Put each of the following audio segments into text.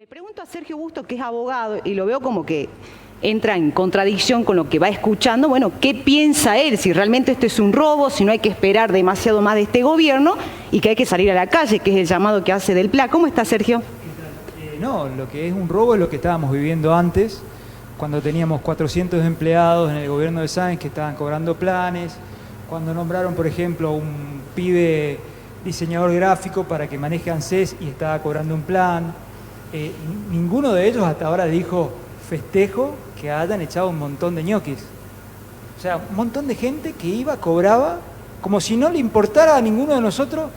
Le pregunto a Sergio Busto, que es abogado, y lo veo como que entra en contradicción con lo que va escuchando. Bueno, ¿qué piensa él? Si realmente esto es un robo, si no hay que esperar demasiado más de este gobierno y que hay que salir a la calle, que es el llamado que hace del PLA. ¿Cómo está, Sergio? No, lo que es un robo es lo que estábamos viviendo antes, cuando teníamos 400 empleados en el gobierno de Sáenz que estaban cobrando planes, cuando nombraron, por ejemplo, a un pibe diseñador gráfico para que maneje ANSES y estaba cobrando un plan. Ninguno de ellos hasta ahora dijo festejo que hayan echado un montón de ñoquis. O sea, un montón de gente que iba, cobraba, como si no le importara a ninguno de nosotros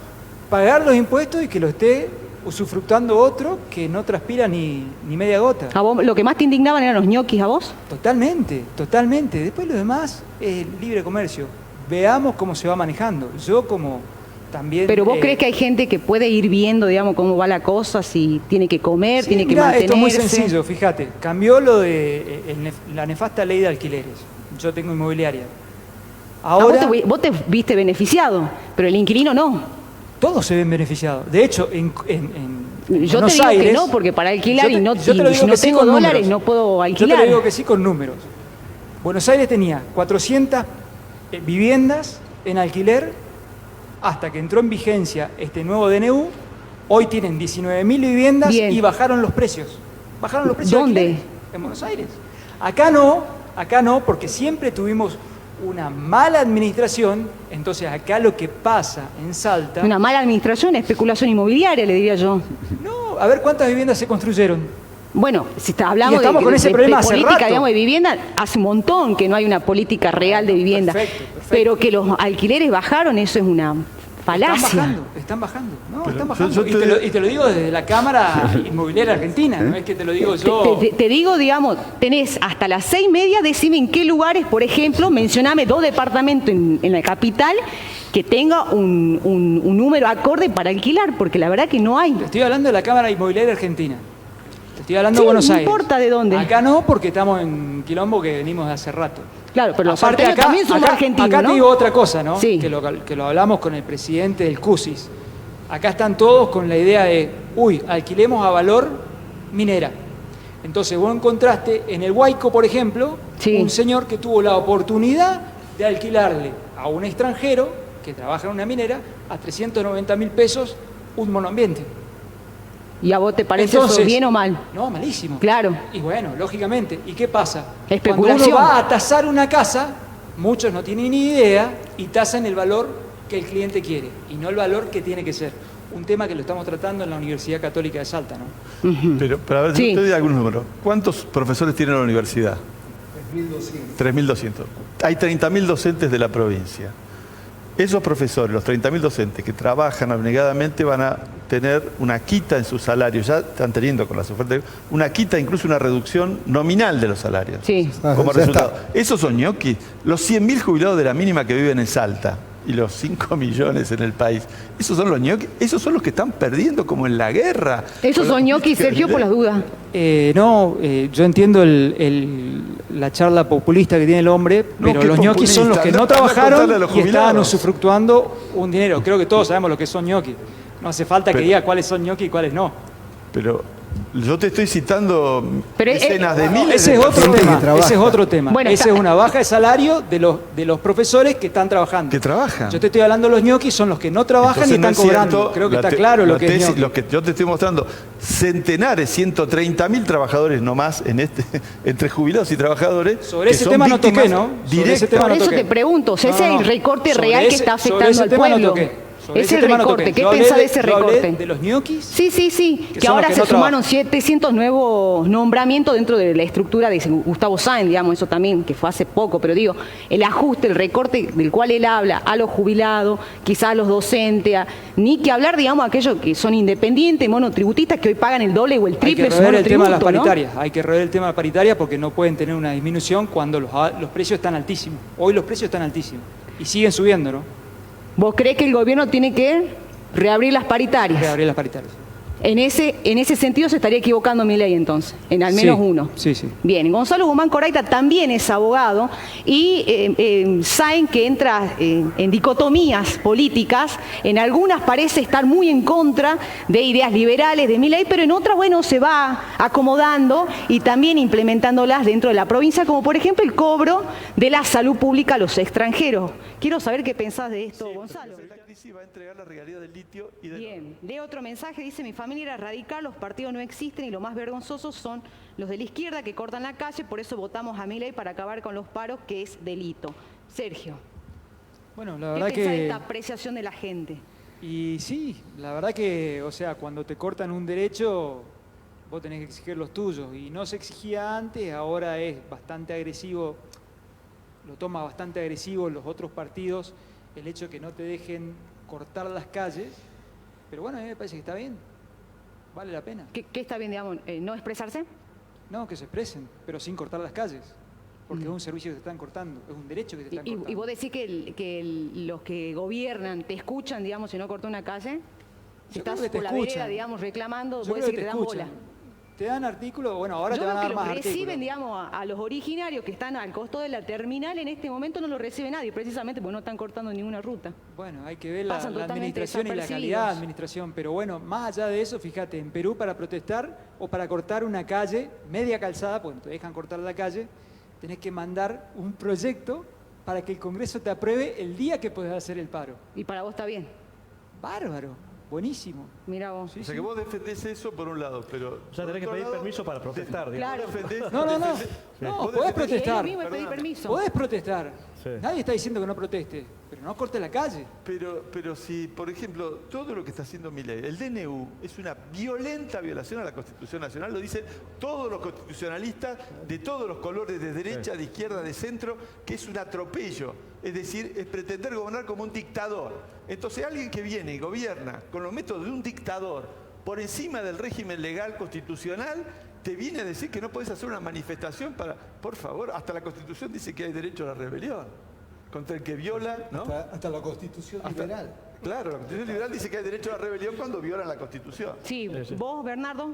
pagar los impuestos y que lo esté usufructuando otro que no transpira ni media gota. ¿A vos lo que más te indignaban eran los ñoquis a vos? Totalmente, totalmente. Después lo demás es libre comercio. Veamos cómo se va manejando. Yo como también... Pero vos crees que hay gente que puede ir viendo, digamos, cómo va la cosa, si tiene que comer, sí, tiene que mantenerse. Esto es muy sencillo, fíjate. Cambió lo de la nefasta ley de alquileres. Yo tengo inmobiliaria. Ahora... Vos te viste beneficiado, pero el inquilino no. Todos se ven beneficiados. De hecho, en yo Buenos te digo Aires, que no, porque para alquilar y si no sí tengo dólares no puedo alquilar. Yo te lo digo que sí con números. Buenos Aires tenía 400 viviendas en alquiler hasta que entró en vigencia este nuevo DNU. Hoy tienen 19.000 viviendas. Bien. Y bajaron los precios. Bajaron los precios. ¿Dónde? En Buenos Aires. Acá no, porque siempre tuvimos una mala administración. Entonces acá lo que pasa en Salta... Una mala administración, especulación inmobiliaria, le diría yo. No, a ver cuántas viviendas se construyeron. Bueno, si hablamos de política, digamos, de vivienda, hace un montón que no hay una política real de vivienda. Perfecto. Pero que los alquileres bajaron, eso es una falacia. Están bajando. No, están bajando. Y te lo digo desde la Cámara Inmobiliaria Argentina, no es que te lo digo yo. Te digo, digamos, tenés hasta las 6:30, decime en qué lugares, por ejemplo, mencioname 2 departamentos en la capital que tenga un número acorde para alquilar, porque la verdad que no hay. Te estoy hablando de la Cámara Inmobiliaria Argentina. Estoy hablando de Buenos Aires. No importa de dónde. Acá no, porque estamos en quilombo que venimos de hace rato. Claro, pero los salteños también somos argentinos, acá ¿no? te digo otra cosa, ¿no? Sí. Que lo hablamos con el presidente del CUSIS. Acá están todos con la idea de, alquilemos a valor minera. Entonces vos encontraste en el Huayco, por ejemplo, un señor que tuvo la oportunidad de alquilarle a un extranjero que trabaja en una minera a 390.000 pesos un monoambiente. ¿Y a vos te parece eso bien o mal? No, malísimo. Claro. Y bueno, lógicamente. ¿Y qué pasa? Especulación. Cuando uno va a tasar una casa, muchos no tienen ni idea y tasan el valor que el cliente quiere y no el valor que tiene que ser. Un tema que lo estamos tratando en la Universidad Católica de Salta, ¿no? Pero a ver, yo te doy algunos números. ¿Cuántos profesores tiene la universidad? 3.200. 3.200. Hay 30.000 docentes de la provincia. Esos profesores, los 30.000 docentes que trabajan abnegadamente van a tener una quita en sus salarios, ya están teniendo con las ofertas, una quita, incluso una reducción nominal de los salarios. Sí. Como resultado. Esos son ñoquis. Los 100.000 jubilados de la mínima que viven en Salta y los 5 millones en el país, esos son los ñoquis, esos son los que están perdiendo como en la guerra. ¿Esos son ñoquis, Sergio, por las dudas? Yo entiendo la charla populista que tiene el hombre, pero los ñoquis son los que no trabajaron y estaban usufructuando un dinero. Creo que todos sabemos lo que son ñoquis. No hace falta que diga cuáles son ñoquis y cuáles no. Pero yo te estoy citando decenas de miles. Ese es otro tema. Bueno, esa es una baja de salario de los profesores que están trabajando. Que trabajan. Yo te estoy hablando de los ñoquis, son los que no trabajan y están cobrando. Creo que está claro lo que es ñoqui. Lo que yo te estoy mostrando, centenares, 130.000 trabajadores nomás entre jubilados y trabajadores. Sobre ese tema no toqué, ¿no? Por eso te pregunto, ese es el recorte real que está afectando al pueblo. Es el recorte. ¿Qué pensás de ese recorte? ¿De los ñoquis? Sí. Que ahora se sumaron 700 nuevos nombramientos dentro de la estructura de Gustavo Sáenz, digamos, eso también, que fue hace poco, pero digo, el ajuste, el recorte del cual él habla a los jubilados, quizás a los docentes, ni que hablar, digamos, a aquellos que son independientes, monotributistas, que hoy pagan el doble o el triple su monotributo, el tema de las paritarias, ¿no? Hay que rever el tema de las paritarias porque no pueden tener una disminución cuando los precios están altísimos. Hoy los precios están altísimos y siguen subiendo, ¿no? ¿Vos crees que el gobierno tiene que reabrir las paritarias? Reabrir las paritarias. En ese sentido se estaría equivocando Milei entonces, en al menos Sí, uno. sí, sí. Bien, Gonzalo Guzmán Corraita también es abogado y saben que entra en dicotomías políticas, en algunas parece estar muy en contra de ideas liberales de Milei, pero en otras, bueno, se va acomodando y también implementándolas dentro de la provincia, como por ejemplo el cobro de la salud pública a los extranjeros. Quiero saber qué pensás de esto, Gonzalo. La crisis va a entregar la regalía del litio y del Bien, de otro mensaje, dice: mi familia era radical, los partidos no existen y lo más vergonzosos son los de la izquierda que cortan la calle, por eso votamos a Milei para acabar con los paros, que es delito. Sergio, Bueno, la ¿qué verdad pensás de que... esta apreciación de la gente? Y sí, la verdad que, o sea, cuando te cortan un derecho, vos tenés que exigir los tuyos. Y no se exigía antes, ahora es bastante agresivo, lo toma bastante agresivo los otros partidos, el hecho de que no te dejen cortar las calles. Pero bueno, a mí me parece que está bien, vale la pena. ¿Qué está bien, digamos, no expresarse? No, que se expresen, pero sin cortar las calles. Porque es un servicio que te están cortando, es un derecho que te están cortando. ¿Y vos decís que los que gobiernan te escuchan, digamos, si no cortó una calle? Si Yo creo estás que te por la vereda, escuchan. digamos, reclamando, Yo vos creo decís que te dan escuchan. bola. Te dan artículos, bueno, ahora Yo te van a creo dar que más reciben, artículos. digamos, a los originarios que están al costo de la terminal, en este momento no lo recibe nadie, precisamente porque no están cortando ninguna ruta. Bueno, hay que ver la Pasan totalmente administración y la desapercibidos. calidad de administración, pero bueno, más allá de eso, fíjate, en Perú para protestar o para cortar una calle, media calzada, pues te dejan cortar la calle, tenés que mandar un proyecto para que el Congreso te apruebe el día que podés hacer el paro. Y para vos está bien. Bárbaro, buenísimo. Mira vos. Sí, O sea sí. que vos defendés eso por un lado, pero... O sea, por tenés que otro pedir lado, permiso para protestar, digamos. Claro. No, vos podés defendés- Es lo protestar. mismo es pedir permiso. Podés protestar. Sí. Nadie está diciendo que no proteste, pero no corte la calle. Pero si, por ejemplo, todo lo que está haciendo Milei, el DNU es una violenta violación a la Constitución Nacional, lo dicen todos los constitucionalistas de todos los colores, de derecha, de izquierda, de centro, que es un atropello. Es decir, es pretender gobernar como un dictador. Entonces alguien que viene y gobierna con los métodos de un dictador por encima del régimen legal constitucional, te viene a decir que no podés hacer una manifestación para... Por favor, hasta la Constitución dice que hay derecho a la rebelión. Contra el que viola, ¿no? Hasta la Constitución liberal. Claro, la Constitución liberal dice que hay derecho a la rebelión cuando violan la Constitución. Sí, Sí. vos, Bernardo,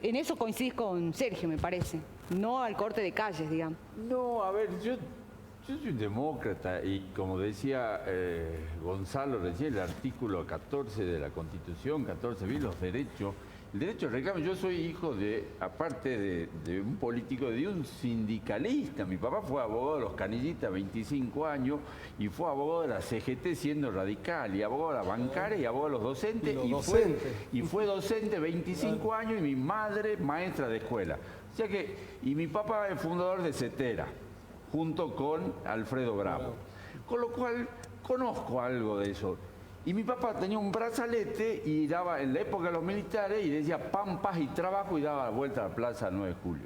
en eso coincidís con Sergio, me parece. No al corte de calles, digamos. No, a ver, yo soy un demócrata y como decía Gonzalo recién, el artículo 14 de la Constitución, 14 bien los derechos, el derecho de reclamo. Yo soy hijo de, aparte de un político, de un sindicalista. Mi papá fue abogado de los Canillitas 25 años y fue abogado de la CGT siendo radical y abogado de la bancaria y abogado de los docentes. Y fue docente 25 años y mi madre maestra de escuela. O sea que, y mi papá es fundador de CETERA, junto con Alfredo Bravo. Con lo cual conozco algo de eso. Y mi papá tenía un brazalete y daba, en la época de los militares, y decía pan, paz y trabajo y daba la vuelta a la plaza 9 de julio.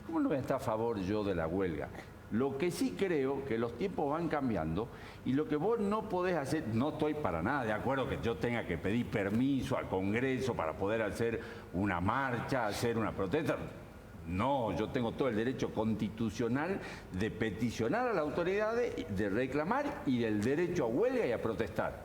¿Cómo no voy a estar a favor yo de la huelga? Lo que sí creo que los tiempos van cambiando y lo que vos no podés hacer, no estoy para nada de acuerdo que yo tenga que pedir permiso al Congreso para poder hacer una marcha, hacer una protesta. No, yo tengo todo el derecho constitucional de peticionar a las autoridades, de reclamar y del derecho a huelga y a protestar.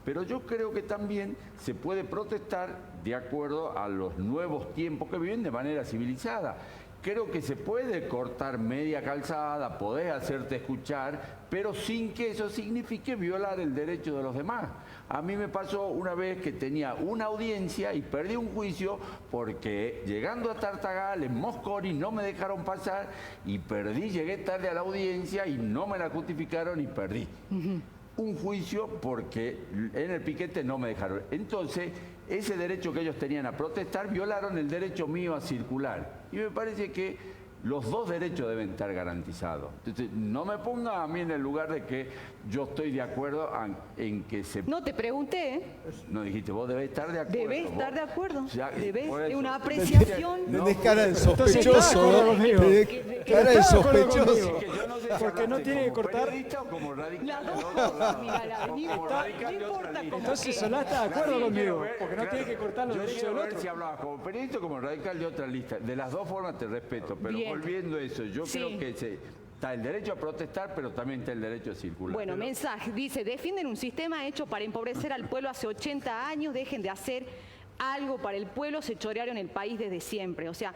Pero yo creo que también se puede protestar de acuerdo a los nuevos tiempos que viven de manera civilizada. Creo que se puede cortar media calzada, podés hacerte escuchar, pero sin que eso signifique violar el derecho de los demás. A mí me pasó una vez que tenía una audiencia y perdí un juicio porque llegando a Tartagal, en Mosconi, no me dejaron pasar y perdí, llegué tarde a la audiencia y no me la justificaron y perdí. Un juicio porque en el piquete no me dejaron. Entonces, ese derecho que ellos tenían a protestar, violaron el derecho mío a circular. Y me parece que los dos derechos deben estar garantizados. Entonces, no me ponga a mí en el lugar de que yo estoy de acuerdo en que se... No te pregunté, ¿eh? No dijiste, vos debés estar de acuerdo. Debés estar de acuerdo. O sea, Debés, por es eso. una apreciación. Tenés cara de Entonces, sospechoso, ¿estás de acuerdo ¿no? conmigo? Tenés cara de ¿Estás de acuerdo sospechoso. conmigo? Que yo no sé si Porque no hablaste tiene que como cortar. periodista o como radical Las del dos otro cosas, lado. mirá, O no como importa, radical no de otra importa lista. cómo Entonces que- Solá está de acuerdo Sí, conmigo, quiero ver, porque no claro. tiene que cortar los Yo derechos quiero del ver otro. si hablabas como periodista o como radical de otra lista. De las dos formas te respeto, pero Bien. volviendo a eso, yo Sí. creo que está el derecho a protestar, pero también está el derecho a circular. Bueno, Pero- mensaje, dice, defienden un sistema hecho para empobrecer al pueblo hace 80 años, dejen de hacer algo para el pueblo, se chorearon el país desde siempre. O sea,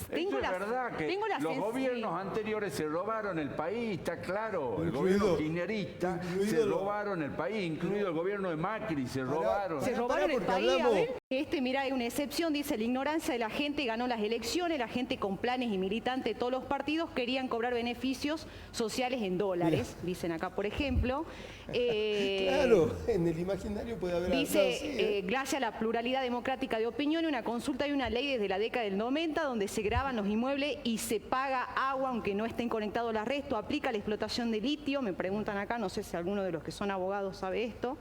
Esto es verdad que los gobiernos anteriores se robaron el país, está claro. El gobierno kirchnerista se robaron el país, incluido el gobierno de Macri, se robaron. Se robaron el país, a ver. Mira, hay una excepción, dice, la ignorancia de la gente ganó las elecciones, la gente con planes y militantes de todos los partidos querían cobrar beneficios sociales en dólares, dicen acá, por ejemplo. Claro, en el imaginario puede haber dice, algo así, gracias a la pluralidad democrática de opinión, una consulta y una ley desde la década del 90 donde se graban los inmuebles y se paga agua aunque no estén conectados a la red. Esto aplica a la explotación de litio, me preguntan acá, no sé si alguno de los que son abogados sabe esto.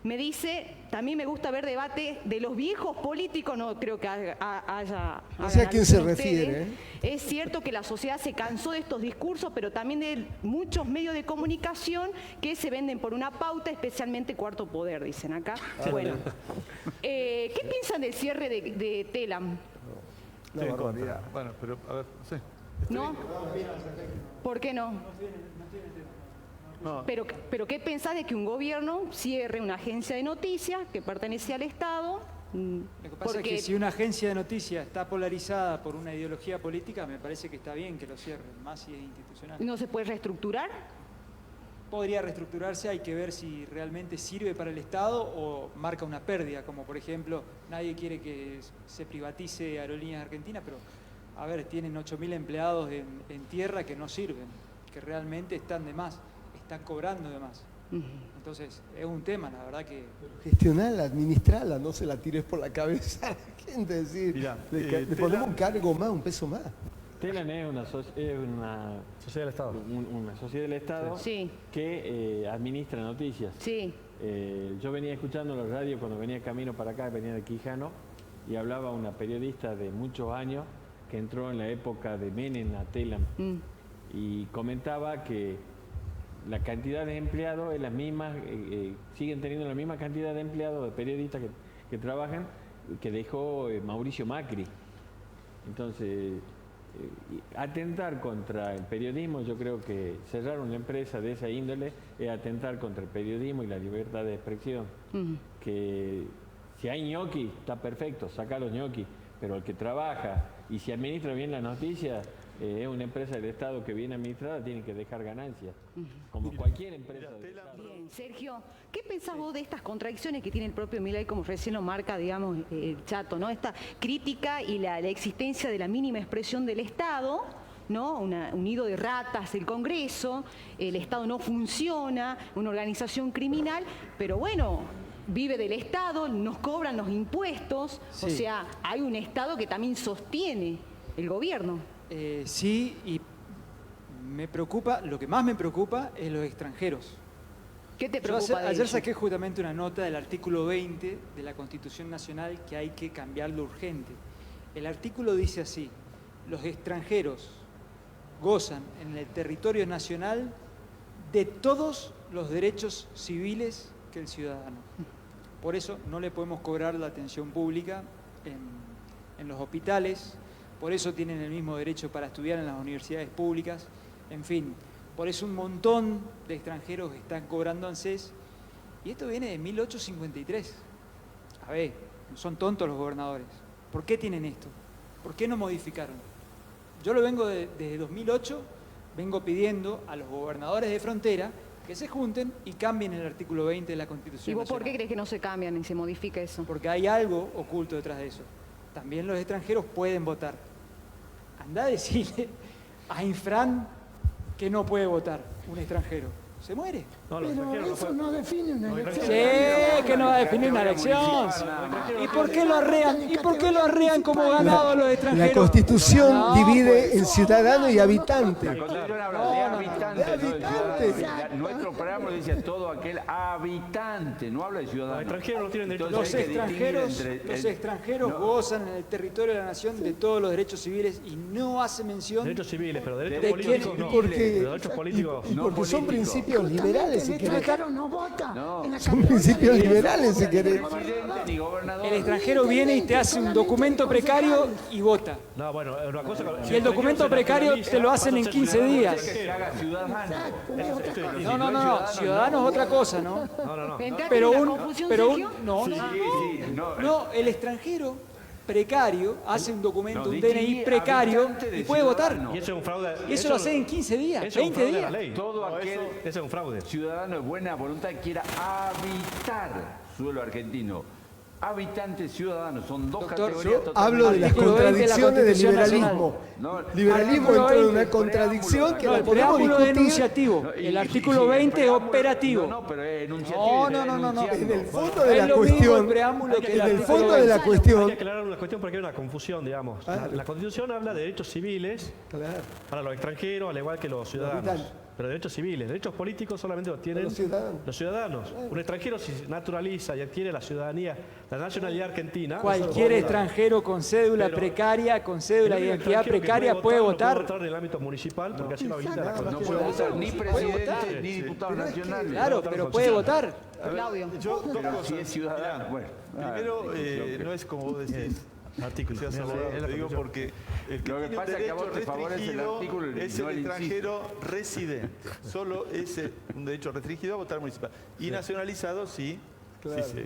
Me dice, también me gusta ver debate de los viejos políticos, no creo que haya... No sé a quién se refiere. Es cierto que la sociedad se cansó de estos discursos, pero también de muchos medios de comunicación que se venden por una pauta, especialmente Cuarto Poder, dicen acá. Bueno, ¿qué piensan del cierre de Telam? Estoy en contra. Bueno, pero a ver, no sé. ¿No? ¿Por qué no? No. Pero ¿qué pensás de que un gobierno cierre una agencia de noticias que pertenece al Estado? Lo que pasa es que si una agencia de noticias está polarizada por una ideología política, me parece que está bien que lo cierren, más si es institucional. ¿No se puede reestructurar? Podría reestructurarse, hay que ver si realmente sirve para el Estado o marca una pérdida, como por ejemplo, nadie quiere que se privatice Aerolíneas Argentinas, pero a ver, tienen 8.000 empleados en tierra que no sirven, que realmente están de más. Están cobrando de más. Entonces, es un tema, la verdad que... Gestionala, administrala, no se la tires por la cabeza a la gente, decir, Mirá, le ponemos un cargo más, un peso más. Telam es una sociedad del Estado, una sociedad del Estado Sí. que administra noticias. Sí. Yo venía escuchando los radios cuando venía camino para acá, venía de Quijano, y hablaba una periodista de muchos años que entró en la época de Menem a Telam y comentaba que la cantidad de empleados es la misma, siguen teniendo la misma cantidad de empleados, de periodistas que trabajan, que dejó Mauricio Macri. Entonces, atentar contra el periodismo, yo creo que cerrar una empresa de esa índole es atentar contra el periodismo y la libertad de expresión. Que si hay ñoqui, está perfecto, saca los ñoquis, pero el que trabaja y si administra bien las noticias, es una empresa del Estado que bien administrada, tiene que dejar ganancias, como cualquier empresa del Estado. Bien, Sergio, ¿qué pensás vos de estas contradicciones que tiene el propio Milei, como recién lo marca, digamos, el Chato, ¿no? Esta crítica y la existencia de la mínima expresión del Estado, ¿no? Un nido de ratas el Congreso, el Estado no funciona, una organización criminal, pero bueno, vive del Estado, nos cobran los impuestos, Sí. O sea, hay un Estado que también sostiene el gobierno. Sí, y me preocupa, lo que más me preocupa es los extranjeros. ¿Qué te Yo preocupa de ayer ello? saqué justamente una nota del artículo 20 de la Constitución Nacional que hay que cambiarlo urgente. El artículo dice así: los extranjeros gozan en el territorio nacional de todos los derechos civiles que el ciudadano. Por eso no le podemos cobrar la atención pública en los hospitales, por eso tienen el mismo derecho para estudiar en las universidades públicas, en fin, por eso un montón de extranjeros están cobrando ANSES, y esto viene de 1853. A ver, no son tontos los gobernadores. ¿Por qué tienen esto? ¿Por qué no modificaron? Yo lo vengo desde 2008, vengo pidiendo a los gobernadores de frontera que se junten y cambien el artículo 20 de la Constitución ¿Y vos por qué Nacional. crees que no se cambian y se modifica eso? Porque hay algo oculto detrás de eso. También los extranjeros pueden votar. Anda a decirle a Infran que no puede votar un extranjero. Se muere. No, los extranjeros no pueden. no define una elección. Sí, que no va a definir una elección. ¿Y por qué lo arrean? ¿Y por qué lo arrean como ganado los extranjeros? La Constitución No, divide pues. en ciudadano y habitante. La Constitución habla de habitantes, no de ciudadanos. Nuestro programa dice todo aquel habitante, no habla de ciudadanos. Los extranjeros no tienen derecho. Los Entonces, hay que distinguir extranjeros, entre los extranjeros gozan en el territorio de la nación de todos los derechos civiles y no hace mención Derechos civiles, pero derechos ¿De políticos quién? no. Porque, Pero derechos políticos y no porque son políticos. principios principios liberales, si el querés. extranjero no vota. No. En la Son categoría principios de- liberales, si querés. Ni presidente, ni gobernador. El extranjero viene y te hace un documento precario y vota. No, bueno, una cosa... Y el documento precario te lo hacen en 15 días. Que se haga ciudadano. Exacto, es otra cosa. No, ciudadano es otra cosa, ¿no? ¿Entraste Pero en la un, confusión, pero Sergio? no, no, el extranjero precario hace un documento, No, un distingue DNI precario habitante de y puede votar. ciudadano. Y eso es un fraude. Y eso lo hace en 15 días, eso es un 20 fraude de días. la ley. Todo aquel Ese es un fraude. ciudadano de buena voluntad que quiera habitar suelo argentino. Habitantes, ciudadanos, son dos Doctor, categorías yo totalmente Hablo de las Artículo 20 de la contradicciones del Constitución liberalismo. No, Liberalismo artículo entró en 20, una contradicción que No, la el podemos preámbulo discutir. enunciativo, el artículo 20 es operativo. No, pero es enunciativo. No. En el fondo de Es la lo mismo el cuestión, preámbulo que el en el artículo fondo de la Hay cuestión, que aclarar una cuestión porque hay una confusión, digamos. La Constitución habla de derechos civiles claro, para los extranjeros, al igual que los ciudadanos. habitantes. Pero derechos civiles, derechos políticos solamente los tienen Los ciudadanos. los ciudadanos. Un extranjero si se naturaliza y adquiere la ciudadanía, la nacionalidad argentina. Cualquier extranjero con cédula Pero precaria, con cédula de el identidad extranjero que precaria puede no votar. puede votar en el ámbito municipal porque así lo habilita la No Constitución. puede votar ni presidente votar. ni diputados nacionales. Claro, pero puede votar. Claudio. Pero si es ciudadano, bueno. Primero, no es como vos decís. Artículo. Seas abogado, te digo porque el que Lo que tiene un pasa es que a derecho vos te favorece el restringido artículo y es no el el extranjero residente. Solo es un derecho restringido a votar municipal. Y nacionalizado sí. claro, sí,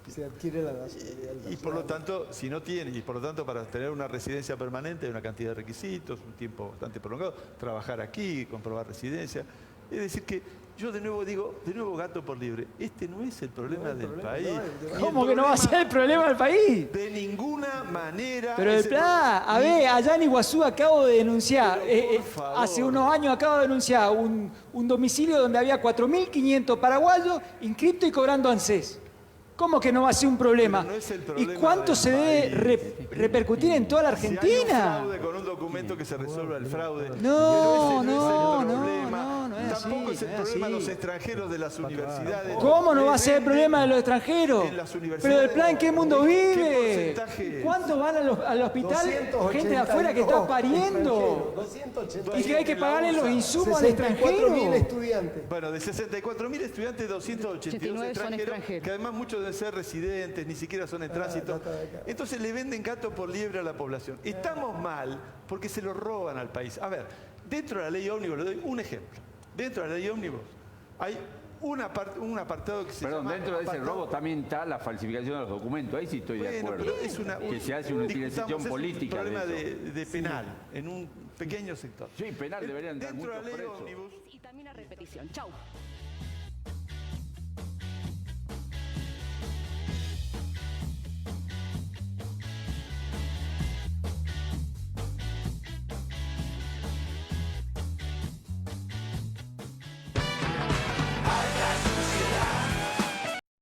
sí. se adquiere la nacionalidad. Y por lo tanto, si no tiene, y por lo tanto para tener una residencia permanente hay una cantidad de requisitos, un tiempo bastante prolongado, trabajar aquí, comprobar residencia. Es decir que yo de nuevo digo, gato por liebre, este no es el problema del país. Y ¿Cómo el que no va a ser el problema del país? De ninguna manera. Pero el es plan, a problema. ver, allá en Iguazú acabo de denunciar, Pero, por favor. hace unos años acabo de denunciar un domicilio donde había 4.500 paraguayos inscriptos y cobrando ANSES. ¿Cómo que no va a ser un problema? Pero no es el ¿Y problema cuánto del se debe país. repercutir en toda la Si hay un Argentina? fraude con un documento que se resuelva el fraude. No, Pero ese no es el no, problema. no es Tampoco así, es el no es problema de así. los extranjeros de las universidades. ¿Cómo no va a Les ser el venden problema de los extranjeros? en las Pero universidades. del plan, ¿en qué mundo ¿Qué vive? porcentaje es? ¿Cuántos van al hospital? 282 Gente de afuera que está pariendo. 282. Y que hay que pagarle los insumos al 64.000 extranjero. estudiantes. Bueno, de 64.000 estudiantes, 282 89 son extranjeros. que además muchos deben ser residentes, ni siquiera son en tránsito. Entonces le venden gato por liebre a la población. Estamos mal porque se lo roban al país. A ver, dentro de la ley ómnibus, le doy un ejemplo. Dentro de la ley ómnibus hay un apartado que se Perdón, llama... dentro de ese apartado- robo también está la falsificación de los documentos. Ahí sí estoy de Bueno, acuerdo. pero es una... Que se hace una utilización discutamos, política Es un problema de eso. de penal, en un pequeño sector. Sí, penal deberían dar Dentro de muchos la ley presos. ómnibus... Y también a repetición. Chau.